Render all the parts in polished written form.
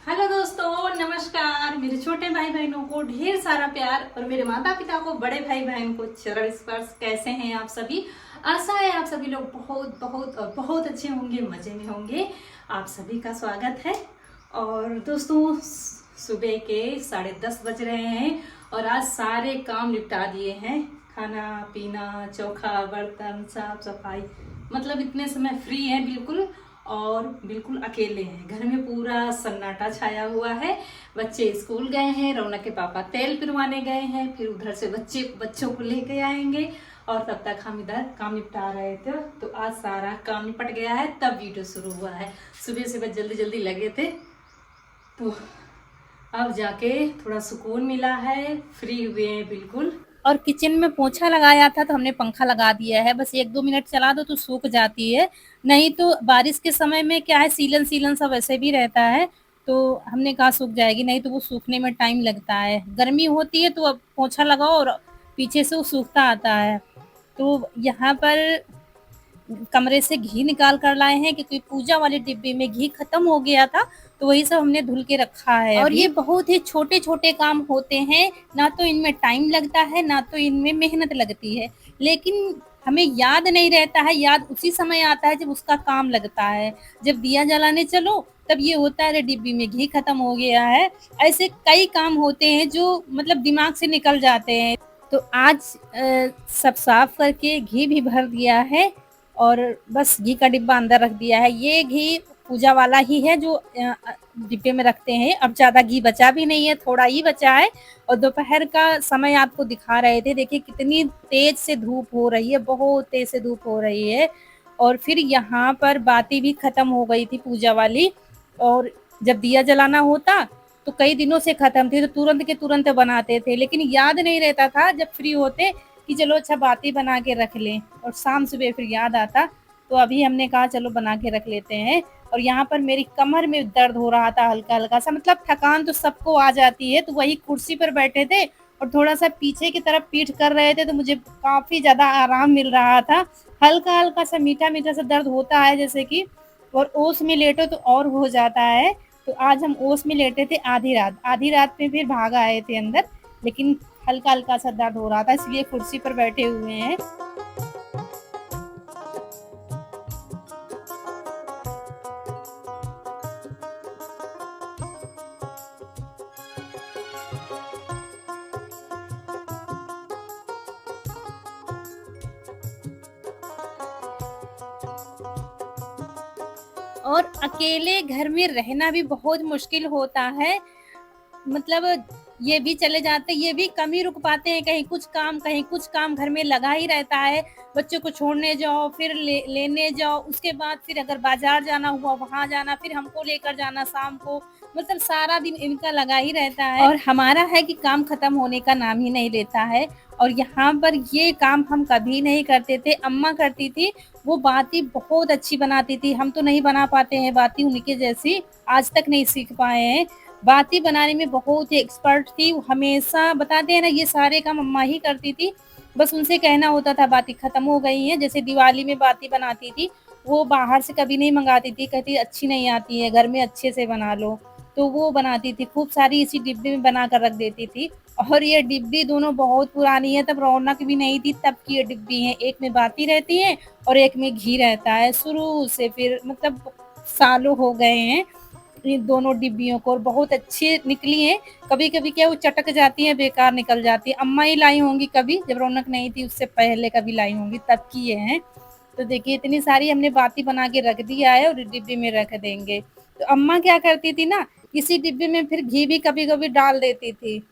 Hello दोस्तों, नमस्कार। मेरे छोटे भाई बहनों को ढेर सारा प्यार और मेरे माता पिता को, बड़े भाई बहन को चरण स्पर्श। कैसे हैं आप सभी? आशा है आप सभी लोग बहुत बहुत और बहुत अच्छे होंगे, मजे में होंगे। आप सभी का स्वागत है। और दोस्तों, सुबह के 10:30 बज रहे हैं और आज सारे काम निपटा दिए हैं। खाना पीना, चौखा बर्तन, साफ सफाई, मतलब इतने समय फ्री हैं बिल्कुल। और बिल्कुल अकेले हैं, घर में पूरा सन्नाटा छाया हुआ है। बच्चे स्कूल गए हैं, रौनक के पापा तेल पिरवाने गए हैं, फिर उधर से बच्चों को लेके आएंगे और तब तक हम इधर काम निपटा रहे थे। तो आज सारा काम निपट गया है, तब वीडियो शुरू हुआ है। सुबह सुबह जल्दी जल्दी लगे थे, तो अब जाके थोड़ा सुकून मिला है, फ्री हुए हैं बिल्कुल। और किचन में पोछा लगाया था तो हमने पंखा लगा दिया है, बस 1-2 मिनट चला दो तो सूख जाती है। नहीं तो बारिश के समय में क्या है, सीलन सीलन सब ऐसे भी रहता है, तो हमने कहा सूख जाएगी, नहीं तो वो सूखने में टाइम लगता है। गर्मी होती है तो अब पोछा लगाओ और पीछे से वो सूखता आता है। तो यहाँ पर कमरे से घी निकाल कर लाए हैं क्योंकि पूजा वाले डिब्बे में घी खत्म हो गया था, तो वही सब हमने धुल के रखा है। और ये बहुत ही छोटे छोटे काम होते हैं, ना तो इनमें टाइम लगता है ना तो इनमें मेहनत लगती है, लेकिन हमें याद नहीं रहता है। याद उसी समय आता है जब उसका काम लगता है। जब दिया जलाने चलो तब ये होता है, अरे डिब्बी में घी खत्म हो गया है। ऐसे कई काम होते हैं जो मतलब दिमाग से निकल जाते हैं। तो आज सब साफ करके घी भी भर दिया है और बस घी का डिब्बा अंदर रख दिया है। ये घी पूजा वाला ही है जो डिब्बे में रखते हैं। अब ज़्यादा घी बचा भी नहीं है, थोड़ा ही बचा है। और दोपहर का समय आपको दिखा रहे थे, देखिए कितनी तेज से धूप हो रही है, बहुत तेज से धूप हो रही है। और फिर यहाँ पर बाती भी खत्म हो गई थी पूजा वाली। और जब दिया जलाना होता तो कई दिनों से खत्म थी, तो तुरंत के तुरंत बनाते थे, लेकिन याद नहीं रहता था जब फ्री होते कि चलो अच्छा बाती बना के रख लें। और शाम सुबह फिर याद आता, तो अभी हमने कहा चलो बना के रख लेते हैं। और यहाँ पर मेरी कमर में दर्द हो रहा था हल्का हल्का सा, मतलब थकान तो सबको आ जाती है, तो वही कुर्सी पर बैठे थे और थोड़ा सा पीछे की तरफ पीठ कर रहे थे, तो मुझे काफी ज्यादा आराम मिल रहा था। हल्का हल्का सा मीठा मीठा सा दर्द होता है जैसे कि, और ओस में लेटो तो और हो जाता है। तो आज हम ओस में लेटे थे आधी रात में फिर भाग आए थे अंदर, लेकिन हल्का हल्का सा दर्द हो रहा था इसलिए कुर्सी पर बैठे हुए हैं। और अकेले घर में रहना भी बहुत मुश्किल होता है। मतलब ये भी चले जाते, ये भी कम ही रुक पाते हैं, कहीं कुछ काम घर में लगा ही रहता है। बच्चों को छोड़ने जाओ, फिर लेने जाओ, उसके बाद फिर अगर बाजार जाना हुआ वहां जाना, फिर हमको लेकर जाना शाम को, मतलब सारा दिन इनका लगा ही रहता है। और हमारा है कि काम खत्म होने का नाम ही नहीं लेता है। और यहाँ पर ये काम हम कभी नहीं करते थे, अम्मा करती थी। वो बाती बहुत अच्छी बनाती थी, हम तो नहीं बना पाते हैं बाती उनके जैसी, आज तक नहीं सीख पाए हैं। बाती बनाने में बहुत ही एक्सपर्ट थी, हमेशा बताते हैं ना, ये सारे काम अम्मा ही करती थी। बस उनसे कहना होता था बाती खत्म हो गई है। जैसे दिवाली में बाती बनाती थी, वो बाहर से कभी नहीं मंगाती थी, कहती अच्छी नहीं आती है, घर में अच्छे से बना लो। तो वो बनाती थी खूब सारी, इसी डिब्बे में बना कर रख देती थी। और ये डिब्बी दोनों बहुत पुरानी है, तब रौनक भी नहीं थी, तब की ये डिब्बी है। एक में बाती रहती है और एक में घी रहता है शुरू से, फिर मतलब सालों हो गए हैं इन दोनों डिब्बियों को, और बहुत अच्छी निकली हैं। कभी कभी क्या वो चटक जाती है, बेकार निकल जाती है। अम्मा ही लाई होंगी कभी, जब रौनक नहीं थी उससे पहले कभी लाई होंगी, तब की ये हैं। तो देखिए इतनी सारी हमने बाती बना के रख दिया है और डिब्बे में रख देंगे। तो अम्मा क्या करती थी ना, किसी डिब्बे में फिर घी भी कभी कभी डाल देती थी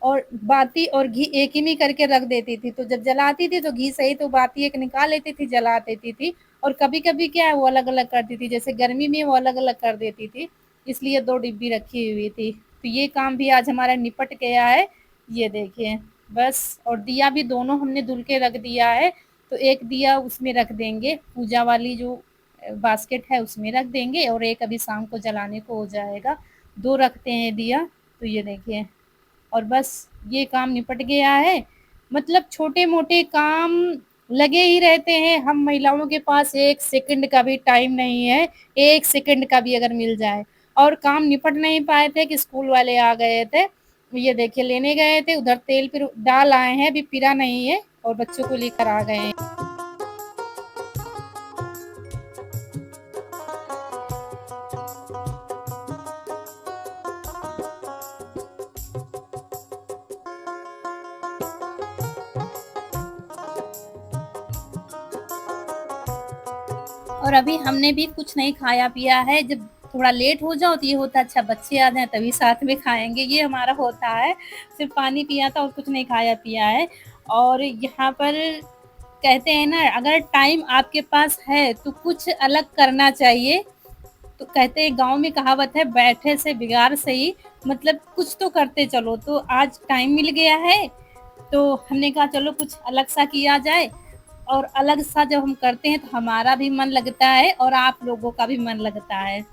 और बाती और घी एक ही में करके रख देती थी। तो जब जलाती थी तो घी सही, तो बाती एक निकाल लेती थी, जला देती थी। और कभी कभी क्या है वो अलग अलग करती थी, जैसे गर्मी में वो अलग अलग कर देती थी, इसलिए 2 डिब्बी रखी हुई थी। तो ये काम भी आज हमारा निपट गया है, ये देखिए बस। और दिया भी दोनों हमने धुल के रख दिया है, तो एक दिया उसमें रख देंगे, पूजा वाली जो बास्केट है उसमें रख देंगे, और एक अभी शाम को जलाने को हो जाएगा। 2 रखते हैं दिया। तो ये देखिए, और बस ये काम निपट गया है। मतलब छोटे-मोटे काम लगे ही रहते हैं। हम महिलाओं के पास 1 सेकंड का भी टाइम नहीं है, 1 सेकंड का भी अगर मिल जाए। और काम निपट नहीं पाए थे कि स्कूल वाले आ गए थे। ये देखिए लेने गए थे, उधर तेल फिर डाल आए हैं, अभी पिरा नहीं है और बच्चों को लेकर आ गए हैं। और अभी हमने भी कुछ नहीं खाया पिया है। जब थोड़ा लेट हो जाओ तो ये होता है अच्छा बच्चे आ जाएँ तभी साथ में खाएँगे, ये हमारा होता है। सिर्फ़ पानी पिया था और कुछ नहीं खाया पिया है। और यहाँ पर कहते हैं ना अगर टाइम आपके पास है तो कुछ अलग करना चाहिए। तो कहते हैं गाँव में कहावत है बैठे से बिगाड़ सही, मतलब कुछ तो करते चलो। तो आज टाइम मिल गया है तो हमने कहा चलो कुछ अलग सा किया जाए। और अलग सा जब हम करते हैं तो हमारा भी मन लगता है और आप लोगों का भी मन लगता है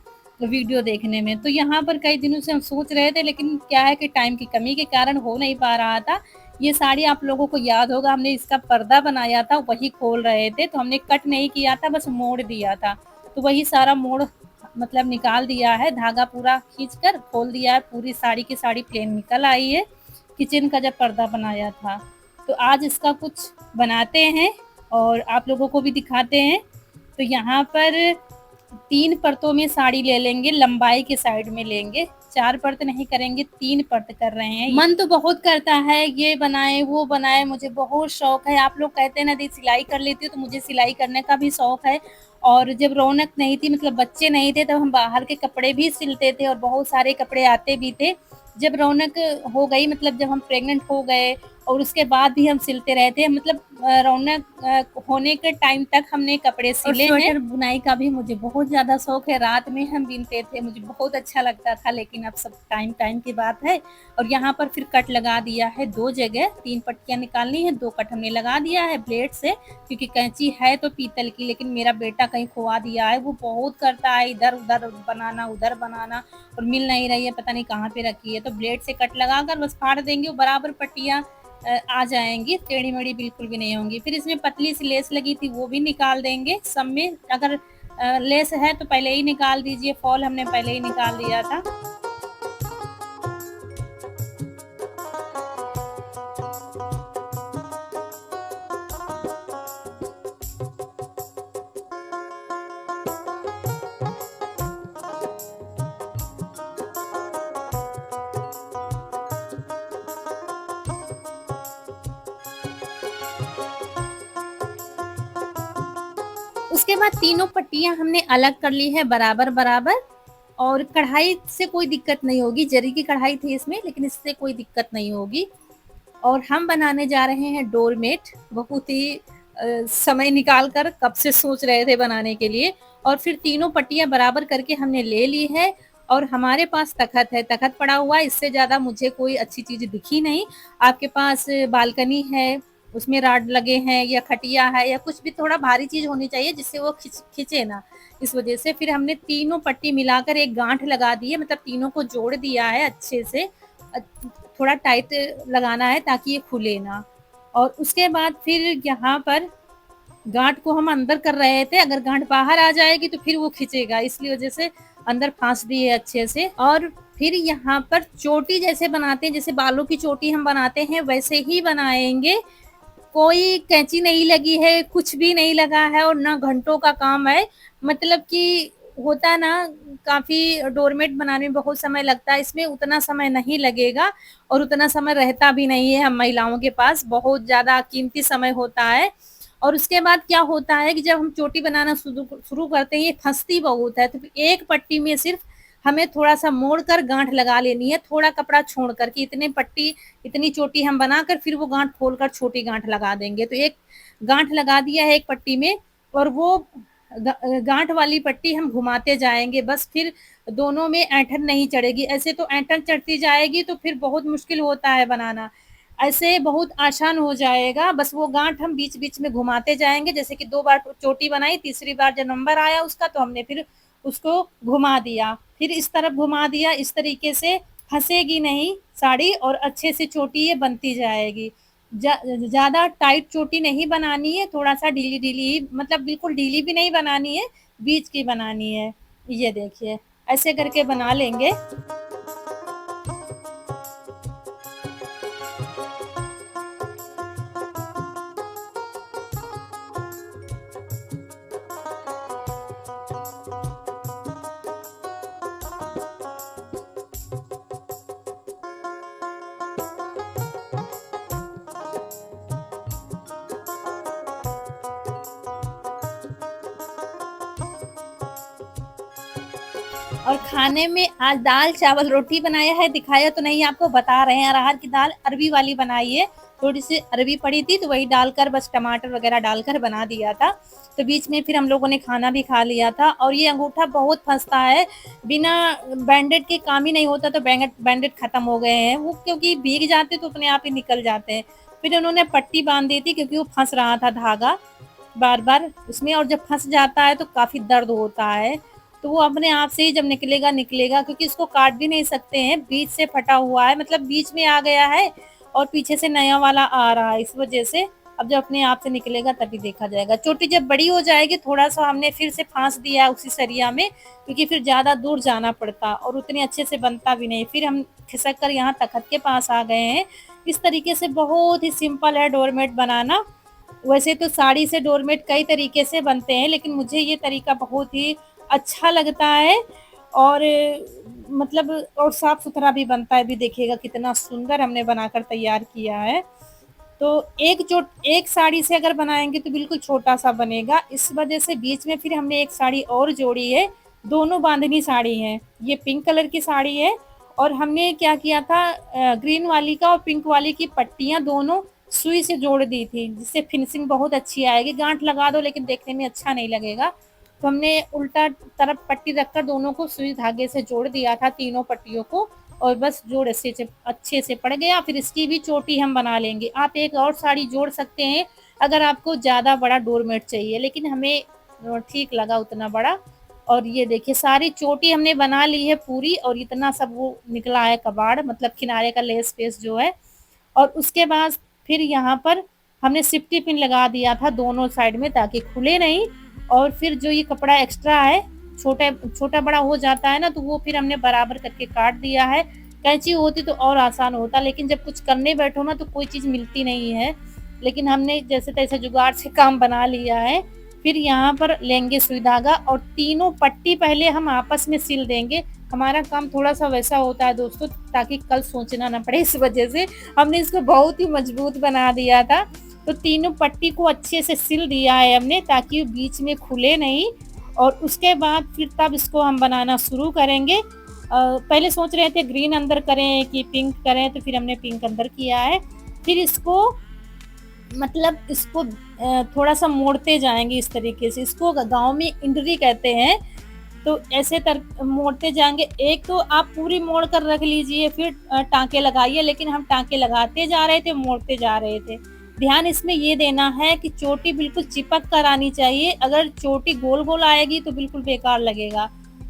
वीडियो देखने में। तो यहाँ पर कई दिनों से हम सोच रहे थे लेकिन क्या है कि टाइम की कमी के कारण हो नहीं पा रहा था। ये साड़ी आप लोगों को याद होगा हमने इसका पर्दा बनाया था, वही खोल रहे थे तो हमने कट नहीं किया था, बस मोड़ दिया था। तो वही सारा मोड़ मतलब निकाल दिया है, धागा पूरा खींच कर खोल दिया है, पूरी साड़ी की साड़ी प्लेन निकल आई है किचन का जब पर्दा बनाया था। तो आज इसका कुछ बनाते हैं और आप लोगों को भी दिखाते हैं। तो यहाँ पर 3 परतों में साड़ी ले लेंगे, लंबाई के साइड में लेंगे, 4 परत नहीं करेंगे, 3 परत कर रहे हैं। मन तो बहुत करता है ये बनाए वो बनाए, मुझे बहुत शौक है। आप लोग कहते हैं ना दी सिलाई कर लेती हो, तो मुझे सिलाई करने का भी शौक है। और जब रौनक नहीं थी मतलब बच्चे नहीं थे तब हम बाहर के कपड़े भी सिलते थे और बहुत सारे कपड़े आते भी थे। जब रौनक हो गई मतलब जब हम प्रेग्नेंट हो गए और उसके बाद भी हम सिलते रहे थे, मतलब रौनक होने के टाइम तक हमने कपड़े सिले हैं। स्वेटर बुनाई का भी मुझे बहुत ज़्यादा शौक है, रात में हम बिनते थे, मुझे बहुत अच्छा लगता था। लेकिन अब सब टाइम की बात है। और यहाँ पर फिर कट लगा दिया है 2 जगह, 3 पट्टियाँ निकालनी है, 2 कट हमने लगा दिया है ब्लेड से, क्योंकि कैंची है तो पीतल की, लेकिन मेरा बेटा कहीं खोआ दिया है। वो बहुत करता है इधर उधर बनाना उधर बनाना और मिल नहीं रही है, पता नहीं कहाँ पे रखी है। तो ब्लेड से कट लगाकर बस फाड़ देंगे, वो बराबर पट्टियाँ आ जाएंगी, टेढ़ी मेढ़ी बिल्कुल भी नहीं होंगी। फिर इसमें पतली सी लेस लगी थी वो भी निकाल देंगे सब में। अगर लेस है तो पहले ही निकाल दीजिए, फॉल हमने पहले ही निकाल दिया था। उसके बाद तीनों पट्टियां हमने अलग कर ली है बराबर बराबर। और कढ़ाई से कोई दिक्कत नहीं होगी, जरी की कढ़ाई थी इसमें, लेकिन इससे कोई दिक्कत नहीं होगी। और हम बनाने जा रहे हैं डोरमेट, बहुत ही समय निकाल कर कब से सोच रहे थे बनाने के लिए। और फिर तीनों पट्टियां बराबर करके हमने ले ली है। और हमारे पास तखत है, तखत पड़ा हुआ है, इससे ज़्यादा मुझे कोई अच्छी चीज़ दिखी नहीं। आपके पास बालकनी है उसमें राड लगे हैं या खटिया है या कुछ भी थोड़ा भारी चीज़ होनी चाहिए जिससे वो खिंचे ना, इस वजह से फिर हमने तीनों पट्टी मिलाकर एक गांठ लगा दी है, मतलब तीनों को जोड़ दिया है अच्छे से। थोड़ा टाइट लगाना है ताकि ये खुले ना। और उसके बाद फिर यहाँ पर गांठ को हम अंदर कर रहे थे, अगर गांठ बाहर आ जाएगी तो फिर वो खिंचेगा, इसलिए वजह से अंदर फांस दी है अच्छे से। और फिर यहाँ पर चोटी जैसे बनाते हैं, जैसे बालों की चोटी हम बनाते हैं वैसे ही बनाएंगे। कोई कैंची नहीं लगी है, कुछ भी नहीं लगा है और ना घंटों का काम है। मतलब कि होता है ना काफ़ी डोरमेट बनाने में बहुत समय लगता है, इसमें उतना समय नहीं लगेगा और उतना समय रहता भी नहीं है हम महिलाओं के पास, बहुत ज़्यादा कीमती समय होता है। और उसके बाद क्या होता है कि जब हम चोटी बनाना शुरू करते हैं ये फंसती बहुत है, तो एक पट्टी में सिर्फ हमें थोड़ा-सा मोड़ कर गांठ लगा लेनी है, थोड़ा कपड़ा छोड़ कर कि इतनी चोटी हम बनाकर फिर वो गांठ खोलकर छोटी गांठ लगा देंगे। तो एक गांठ लगा दिया है एक पट्टी में और वो गांठ वाली पट्टी हम घुमाते जाएँगे, बस फिर दोनों में ऐंठन नहीं चढ़ेगी। ऐसे तो ऐंठन चढ़ती जाएगी तो फिर बहुत मुश्किल होता है बनाना। ऐसे बहुत आसान हो जाएगा, बस वो गांठ हम बीच-बीच में घुमाते जाएँगे। जैसे कि 2 बार चोटी बनाई, तीसरी बार जब नंबर आया उसका तो हमने फिर उसको घुमा दिया, फिर इस तरफ घुमा दिया, इस तरीके से फंसेगी नहीं साड़ी और अच्छे से चोटी ये बनती जाएगी। ज़्यादा टाइट चोटी नहीं बनानी है, थोड़ा-सा ढीली-ढीली ही, मतलब बिल्कुल ढीली भी नहीं बनानी है, बीच की बनानी है। ये देखिए। ऐसे करके बना लेंगे। और खाने में आज दाल चावल रोटी बनाया है, दिखाया तो नहीं आपको, बता रहे हैं। अरहर की दाल अरबी वाली बनाई है, थोड़ी सी अरबी पड़ी थी तो वही डालकर बस टमाटर वगैरह डालकर बना दिया था। तो बीच में फिर हम लोगों ने खाना भी खा लिया था। और ये अंगूठा बहुत फंसता है, बिना बैंडेड के काम ही नहीं होता। तो बैंडेड खत्म हो गए हैं वो, क्योंकि भीग जाते तो अपने आप ही निकल जाते हैं। फिर उन्होंने पट्टी बांध दी थी क्योंकि वो फंस रहा था धागा बार बार उसमें, और जब फंस जाता है तो काफी दर्द होता है। तो वो अपने आप से ही जब निकलेगा निकलेगा, क्योंकि इसको काट भी नहीं सकते हैं, बीच से फटा हुआ है, मतलब बीच में आ गया है और पीछे से नया वाला आ रहा है, इस वजह से अब जब अपने आप से निकलेगा तभी देखा जाएगा। चोटी जब बड़ी हो जाएगी थोड़ा सा हमने फिर से फांस दिया उसी सरिया में, क्योंकि फिर ज्यादा दूर जाना पड़ता और उतने अच्छे से बनता भी नहीं। फिर हम खिसक कर यहाँ तखत के पास आ गए हैं। इस तरीके से बहुत ही सिंपल है डोरमेट बनाना। वैसे तो साड़ी से डोरमेट कई तरीके से बनते हैं, लेकिन मुझे ये तरीका बहुत ही अच्छा लगता है। और मतलब और साफ सुथरा भी बनता है, भी देखिएगा कितना सुंदर हमने बनाकर तैयार किया है। तो एक साड़ी से अगर बनाएंगे तो बिल्कुल छोटा सा बनेगा, इस वजह से बीच में फिर हमने एक साड़ी और जोड़ी है। दोनों बांधनी साड़ी है, ये पिंक कलर की साड़ी है। और हमने क्या किया था, ग्रीन वाली का और पिंक वाली की पट्टियां दोनों सुई से जोड़ दी थी, जिससे फिनिशिंग बहुत अच्छी आएगी। गांठ लगा दो लेकिन देखने में अच्छा नहीं लगेगा, तो हमने उल्टा तरफ पट्टी रखकर दोनों को सुई धागे से जोड़ दिया था, तीनों पट्टियों को। और बस जोड़ अच्छे से पड़ गया। फिर इसकी भी चोटी हम बना लेंगे। आप एक और साड़ी जोड़ सकते हैं अगर आपको ज़्यादा बड़ा डोरमेट चाहिए, लेकिन हमें ठीक लगा उतना बड़ा। और ये देखिए सारी चोटी हमने बना ली है पूरी, और इतना सब वो निकला है कबाड़, मतलब किनारे का लेस पेस जो है। और उसके बाद फिर यहाँ पर हमने सिफ्टी पिन लगा दिया था दोनों साइड में, ताकि खुले नहीं। और फिर जो ये कपड़ा एक्स्ट्रा है, छोटा छोटा बड़ा हो जाता है ना, तो वो फिर हमने बराबर करके काट दिया है। कैंची होती तो और आसान होता, लेकिन जब कुछ करने बैठो ना तो कोई चीज मिलती नहीं है। लेकिन हमने जैसे तैसे जुगाड़ से काम बना लिया है। फिर यहाँ पर लेंगे सुई धागा और तीनों पट्टी पहले हम आपस में सिल देंगे। हमारा काम थोड़ा सा वैसा होता है दोस्तों, ताकि कल सोचना ना पड़े, इस वजह से हमने इसको बहुत ही मजबूत बना दिया था। तो तीनों पट्टी को अच्छे से सिल दिया है हमने, ताकि बीच में खुले नहीं। और उसके बाद फिर तब इसको हम बनाना शुरू करेंगे। पहले सोच रहे थे ग्रीन अंदर करें कि पिंक करें, तो फिर हमने पिंक अंदर किया है। फिर इसको मतलब इसको थोड़ा सा मोड़ते जाएंगे इस तरीके से। इसको गांव में इंडरी कहते हैं। तो ऐसे मोड़ते जाएंगे। एक तो आप पूरी मोड़ कर रख लीजिए, फिर टांके लगाइए। लेकिन हम टांके लगाते जा रहे थे, मोड़ते जा रहे थे। ध्यान इसमें ये देना है कि चोटी बिल्कुल चिपक कर आनी चाहिए। अगर चोटी गोल गोल आएगी तो बिल्कुल बेकार लगेगा।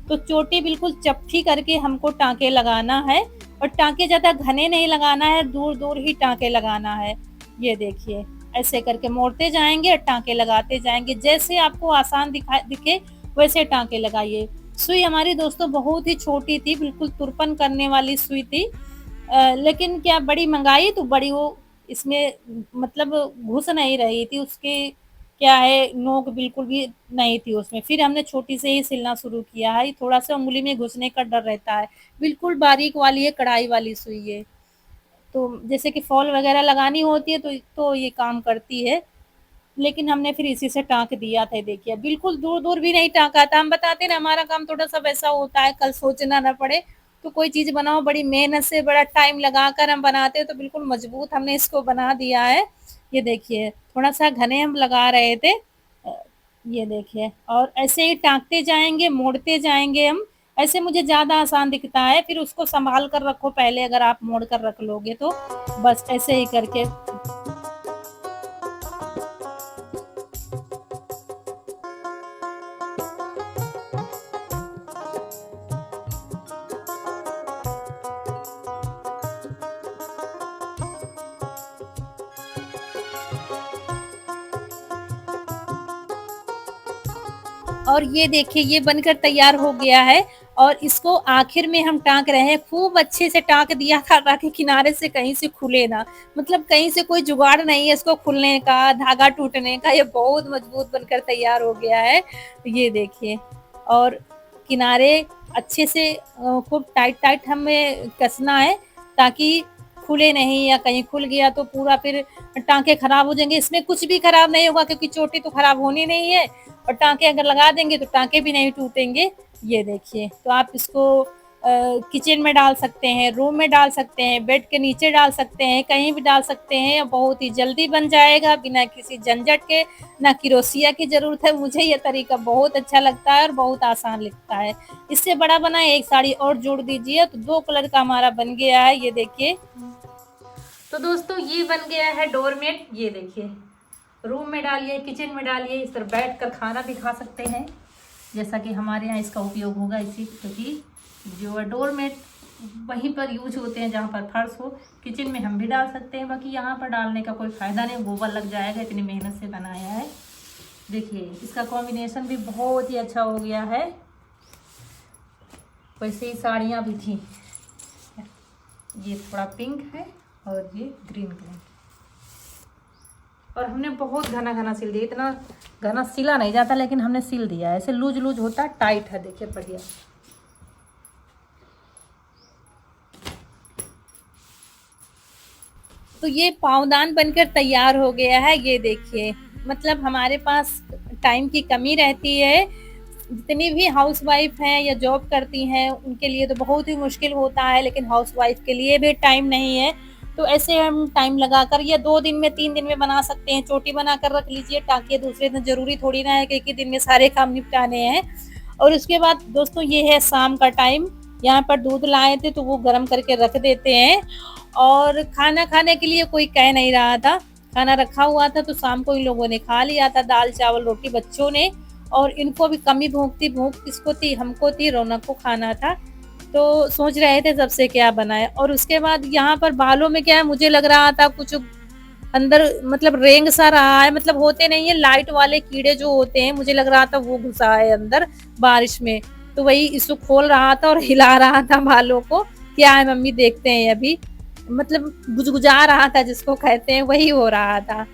तो चोटी बिल्कुल चपटी करके हमको टांके लगाना है। और टांके ज्यादा घने नहीं लगाना है, दूर दूर ही टांके लगाना है। ये देखिए ऐसे करके मोड़ते जाएंगे और टांके लगाते जाएंगे। जैसे आपको आसान दिखे वैसे टांके लगाइए। सुई हमारी दोस्तों बहुत ही छोटी थी, बिल्कुल तुरपन करने वाली सुई थी। लेकिन क्या बड़ी मंगाई तो बड़ी वो इसमें मतलब घुस नहीं रही थी, उसके क्या है नोक बिल्कुल भी नहीं थी उसमें। फिर हमने छोटी से ही सिलना शुरू किया है। थोड़ा सा उंगली में घुसने का डर रहता है। बिल्कुल बारीक वाली है, कढ़ाई वाली सुई है। तो जैसे कि फॉल वगैरह लगानी होती है तो ये काम करती है। लेकिन हमने फिर इसी से टाँक दिया था। देखिए बिल्कुल दूर-दूर भी नहीं टाँका था। हम बताते हैं ना हमारा काम थोड़ा-सा वैसा होता है, कल सोचना ना पड़े। तो कोई चीज़ बनाओ बड़ी मेहनत से, बड़ा टाइम लगाकर हम बनाते हैं, तो बिल्कुल मजबूत हमने इसको बना दिया है। ये देखिए थोड़ा-सा घने हम लगा रहे थे। ये देखिए और ऐसे ही टाँकते जाएँगे, मोड़ते जाएँगे हम। ऐसे मुझे ज़्यादा आसान दिखता है। फिर उसको सँभाल कर रखो पहले, अगर आप मोड़ कर रख लोगे तो। बस ऐसे ही करके और ये देखिए ये बनकर तैयार हो गया है। और इसको आखिर में हम टाँक रहे हैं, खूब अच्छे से टाँक दिया था ताकि किनारे से कहीं से खुले ना। मतलब कहीं से कोई जुगाड़ नहीं है इसको खुलने का, धागा टूटने का, ये बहुत मजबूत बनकर तैयार हो गया है। ये देखिए और किनारे अच्छे से खूब टाइट-टाइट हमें कसना है ताकि खुले नहीं या कहीं खुल गया तो पूरा फिर टाँके खराब हो जाएँगे। इसमें कुछ भी खराब नहीं होगा क्योंकि चोटी तो खराब होनी नहीं है और टाँके अगर लगा देंगे तो टाँके भी नहीं टूटेंगे। ये देखिए, तो आप इसको किचन में डाल सकते हैं, रूम में डाल सकते हैं, बेड के नीचे डाल सकते हैं, कहीं भी डाल सकते हैं। बहुत ही जल्दी बन जाएगा बिना किसी झंझट के, ना किरोसिया की ज़रूरत है। मुझे ये तरीका बहुत अच्छा लगता है और बहुत आसान लगता है। इससे बड़ा बनाएँ, एक साड़ी और जोड़ दीजिए तो 2 कलर का हमारा बन गया है, ये देखिए। तो दोस्तों ये बन गया है डोरमेट। ये देखिए, रूम में डालिए, किचन में डालिए, इस पर बैठ कर खाना भी खा सकते हैं, जैसा कि हमारे यहाँ इसका उपयोग होगा इसी, क्योंकि जो डोरमेट वहीं पर यूज होते हैं जहाँ पर फर्श हो। किचन में हम भी डाल सकते हैं, बाकी यहाँ पर डालने का कोई फ़ायदा नहीं, गोबर लग जाएगा, इतनी मेहनत से बनाया है। देखिए इसका कॉम्बिनेशन भी बहुत ही अच्छा हो गया है। वैसे ही साड़ियाँ भी थी, ये थोड़ा पिंक है और ये ग्रीन कलर, और हमने बहुत घना घना सिल दिया। इतना घना सिला नहीं जाता लेकिन हमने सिल दिया है, ऐसे लूज लूज होता, टाइट है। देखिए बढ़िया। तो ये पावदान बनकर तैयार हो गया है, ये देखिए। मतलब हमारे पास टाइम की कमी रहती है, जितनी भी हाउसवाइफ हैं या जॉब करती हैं उनके लिए तो बहुत ही मुश्किल होता है, लेकिन हाउसवाइफ के लिए भी टाइम नहीं है। तो ऐसे हम टाइम लगाकर या 2 दिन में 3 दिन में बना सकते हैं। चोटी बनाकर रख लीजिए ताकि दूसरे दिन, ज़रूरी थोड़ी ना है कि एक ही दिन में सारे काम निपटाने हैं। और उसके बाद दोस्तों ये है शाम का टाइम, यहाँ पर दूध लाए थे तो वो गर्म करके रख देते हैं। और खाना खाने के लिए कोई कह नहीं रहा था, खाना रखा हुआ था तो शाम को इन लोगों ने खा लिया था, दाल चावल रोटी बच्चों ने। और इनको भी कमी भूख थी, भूख किसको थी, हमको थी, रौनक को खाना था। तो सोच रहे थे सबसे क्या बनाए। और उसके बाद यहाँ पर बालों में क्या है, मुझे लग रहा था कुछ अंदर मतलब रेंग सा रहा है, मतलब होते नहीं है लाइट वाले कीड़े जो होते हैं, मुझे लग रहा था वो घुसा है अंदर बारिश में। तो वही इसको खोल रहा था और हिला रहा था बालों को, क्या है मम्मी देखते हैं अभी। मतलब गुजगुजा रहा था जिसको कहते हैं, वही हो रहा था।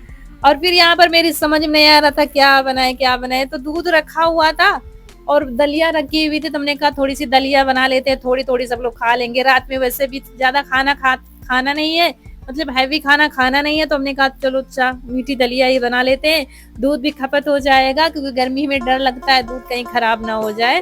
और फिर यहाँ पर मेरी समझ में नहीं आ रहा था क्या बनाए क्या बनाए। तो दूध रखा हुआ था और दलिया रखी हुई थी, तो हमने कहा थोड़ी सी दलिया बना लेते हैं, थोड़ी थोड़ी सब लोग खा लेंगे। रात में वैसे भी ज्यादा खाना नहीं है, मतलब हैवी खाना खाना नहीं है, तो हमने कहा चलो अच्छा मीठी दलिया ही बना लेते हैं, दूध भी खपत हो जाएगा क्योंकि गर्मी में डर लगता है दूध कहीं खराब ना हो जाए।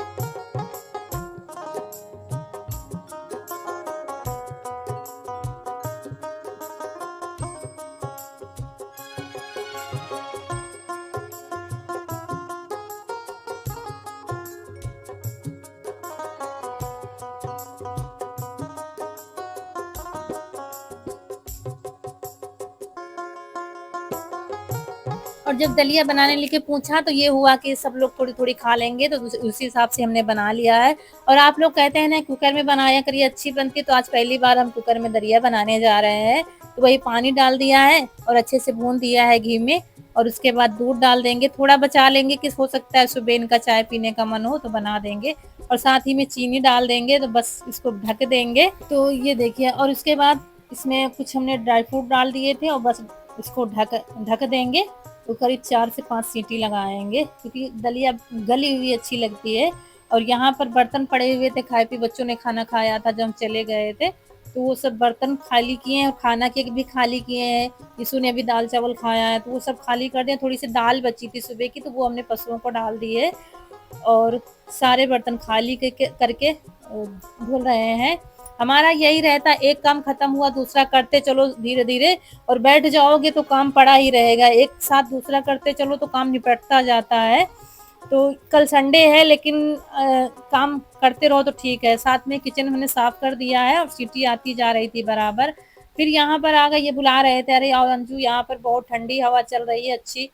और जब दलिया बनाने लेके पूछा तो ये हुआ कि सब लोग थोड़ी थोड़ी खा लेंगे, तो उसी हिसाब से हमने बना लिया है। और आप लोग कहते हैं ना कुकर में बनाया करिए अच्छी बनती, तो आज पहली बार हम कुकर में दलिया बनाने जा रहे हैं। तो वही पानी डाल दिया है और अच्छे से भून दिया है घी में, और उसके बाद दूध डाल देंगे, थोड़ा बचा लेंगे कि हो सकता है सुबह इनका चाय पीने का मन हो तो बना देंगे, और साथ ही में चीनी डाल देंगे। तो बस इसको ढक देंगे। तो ये देखिए, और उसके बाद इसमें कुछ हमने ड्राई फ्रूट डाल दिए थे और बस इसको ढक ढक देंगे। तो करीब 4 से 5 सीटी लगाएंगे क्योंकि दलिया गली हुई अच्छी लगती है। और यहाँ पर बर्तन पड़े हुए थे, खाए पी बच्चों ने खाना खाया था जब हम चले गए थे, तो वो सब बर्तन खाली किए हैं और खाना के भी खाली किए हैं। यीशु ने अभी दाल चावल खाया है तो वो सब खाली कर दिया। थोड़ी सी दाल बची थी सुबह की तो वो हमने पशुओं को डाल दी है, और सारे बर्तन खाली करके धुल रहे हैं। हमारा यही रहता, एक काम खत्म हुआ दूसरा करते चलो धीरे धीरे, और बैठ जाओगे तो काम पड़ा ही रहेगा, एक साथ दूसरा करते चलो तो काम निपटता जाता है। तो कल संडे है लेकिन काम करते रहो तो ठीक है। साथ में किचन हमने साफ कर दिया है और सीटी आती जा रही थी बराबर। फिर यहाँ पर आ गए, ये बुला रहे थे, अरे आओ अंजू, यहाँ पर बहुत ठंडी हवा चल रही है अच्छी।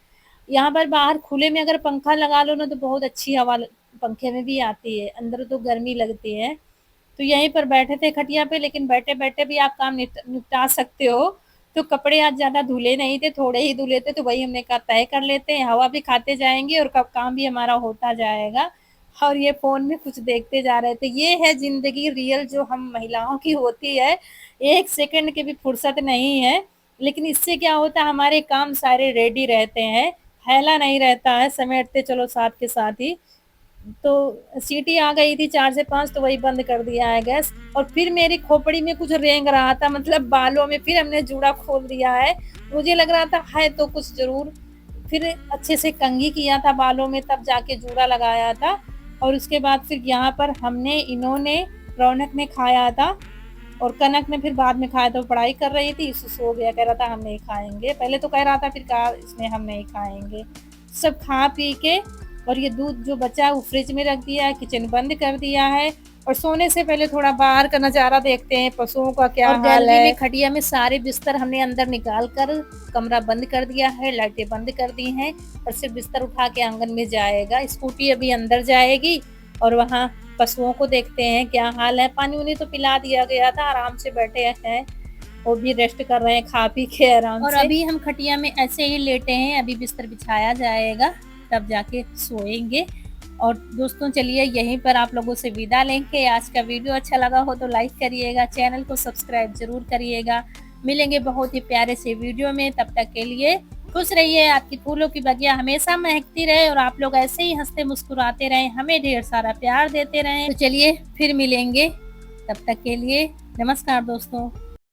यहाँ पर बाहर खुले में अगर पंखा लगा लो ना तो बहुत अच्छी हवा पंखे में भी आती है, अंदर तो गर्मी लगती है। तो यहीं पर बैठे थे खटिया पे, लेकिन बैठे बैठे भी आप काम निपटा सकते हो। तो कपड़े आज ज़्यादा धुले नहीं थे, थोड़े ही धुले थे, तो वही हमने कहा तय कर लेते हैं, हवा भी खाते जाएंगे और कब काम भी हमारा होता जाएगा। और ये फोन में कुछ देखते जा रहे थे। ये है जिंदगी रियल जो हम महिलाओं की होती है, एक सेकंड की भी फुर्सत नहीं है। लेकिन इससे क्या होता है, हमारे काम सारे रेडी रहते हैं, फैला नहीं रहता है, समेटते चलो साथ के साथ ही। तो सीटी आ गई थी 4 से 5, तो वही बंद कर दिया है गैस। और फिर मेरी खोपड़ी में कुछ रेंग रहा था, मतलब बालों में, फिर हमने जूड़ा खोल दिया है। मुझे लग रहा था है तो कुछ जरूर। फिर अच्छे से कंघी किया था बालों में, तब जाके जूड़ा लगाया था। और उसके बाद फिर यहाँ पर हमने, इन्होंने, रौनक ने खाया था, और कनक ने फिर बाद में खाया था। वो पढ़ाई कर रही थी, इसे सो गया, कह रहा था हम नहीं खाएंगे, पहले तो कह रहा था, फिर कहा इसमें हम नहीं खाएंगे। सब खा पी के, और ये दूध जो बचा है वो फ्रिज में रख दिया है, किचन बंद कर दिया है। और सोने से पहले थोड़ा बाहर का नजारा देखते हैं, पशुओं का क्या हाल है। गैलरी में, खटिया में सारे बिस्तर हमने अंदर निकाल कर कमरा बंद कर दिया है, लाइटें बंद कर दी हैं, और सिर्फ बिस्तर उठा के आंगन में जाएगा। स्कूटी अभी अंदर जाएगी, और वहाँ पशुओं को देखते हैं क्या हाल है। पानी उन्हें तो पिला दिया गया था, आराम से बैठे हैं, वो भी रेस्ट कर रहे हैं खा पी के आराम से। और अभी हम खटिया में ऐसे ही लेटे हैं, अभी बिस्तर बिछाया जाएगा, तब जाके सोएंगे। और दोस्तों चलिए यहीं पर आप लोगों से विदा लेंगे। आज का वीडियो अच्छा लगा हो तो लाइक करिएगा, चैनल को सब्सक्राइब जरूर करिएगा। मिलेंगे बहुत ही प्यारे से वीडियो में, तब तक के लिए खुश रहिए। आपकी फूलों की बगिया हमेशा महकती रहे, और आप लोग ऐसे ही हंसते मुस्कुराते रहें, हमें ढेर सारा प्यार देते रहें। तो चलिए फिर मिलेंगे, तब तक के लिए नमस्कार दोस्तों।